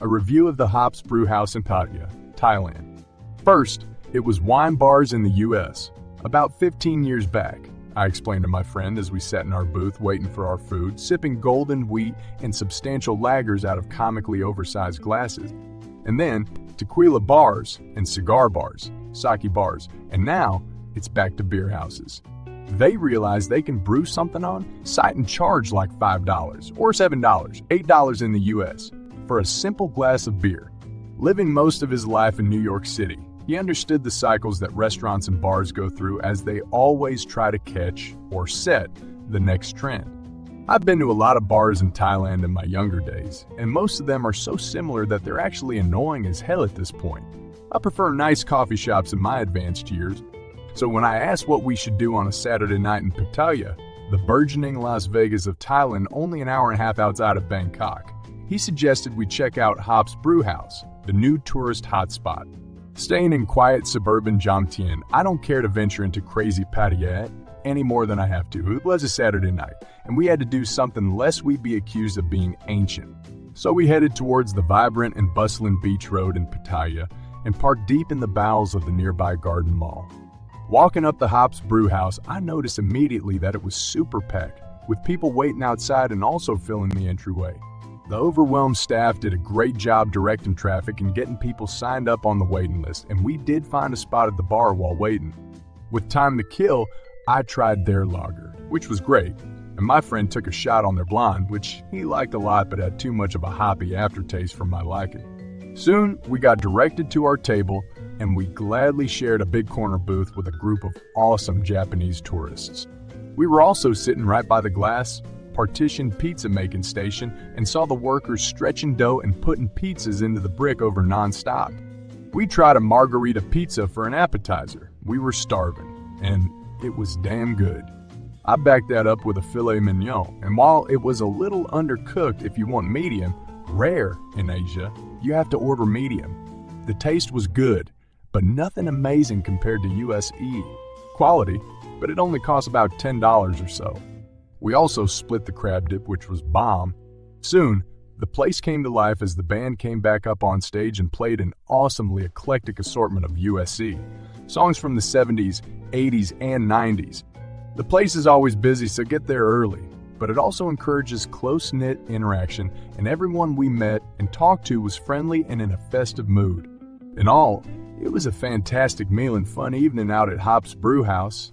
a review of the Hops Brewhouse in Pattaya, Thailand. First, it was wine bars in the US. About 15 years back, I explained to my friend as we sat in our booth waiting for our food, sipping golden wheat and substantial lagers out of comically oversized glasses. And then, tequila bars and cigar bars, sake bars, and now it's back to beer houses. They realize they can brew something on site and charge like $5 or $7, $8 in the US for a simple glass of beer. Living most of his life in New York City, he understood the cycles that restaurants and bars go through as they always try to catch or set the next trend. I've been to a lot of bars in Thailand in my younger days, and most of them are so similar that they're actually annoying as hell at this point. I prefer nice coffee shops in my advanced years. So when I asked what we should do on a Saturday night in Pattaya, the burgeoning Las Vegas of Thailand only an hour and a half outside of Bangkok, he suggested we check out Hops Brewhouse, the new tourist hotspot. Staying in quiet suburban Jomtien, I don't care to venture into crazy Pattaya any more than I have to. It was a Saturday night, and we had to do something lest we be accused of being ancient. So we headed towards the vibrant and bustling beach road in Pattaya and parked deep in the bowels of the nearby Garden Mall. Walking up the Hops Brewhouse, I noticed immediately that it was super packed, with people waiting outside and also filling the entryway. The overwhelmed staff did a great job directing traffic and getting people signed up on the waiting list, and we did find a spot at the bar while waiting. With time to kill, I tried their lager, which was great, and my friend took a shot on their blonde, which he liked a lot but had too much of a hoppy aftertaste for my liking. Soon, we got directed to our table, and we gladly shared a big corner booth with a group of awesome Japanese tourists. We were also sitting right by the glass, partitioned pizza-making station and saw the workers stretching dough and putting pizzas into the brick over non-stop. We tried a margarita pizza for an appetizer. We were starving, and it was damn good. I backed that up with a filet mignon, and while it was a little undercooked if you want medium, rare in Asia, you have to order medium. The taste was good, but nothing amazing compared to USE quality, but it only cost about $10 or so. We also split the crab dip, which was bomb. Soon, the place came to life as the band came back up on stage and played an awesomely eclectic assortment of USE songs from the 70s, 80s, and 90s. The place is always busy, so get there early, but it also encourages close-knit interaction, and everyone we met and talked to was friendly and in a festive mood. In all, it was a fantastic meal and fun evening out at Hops Brewhouse.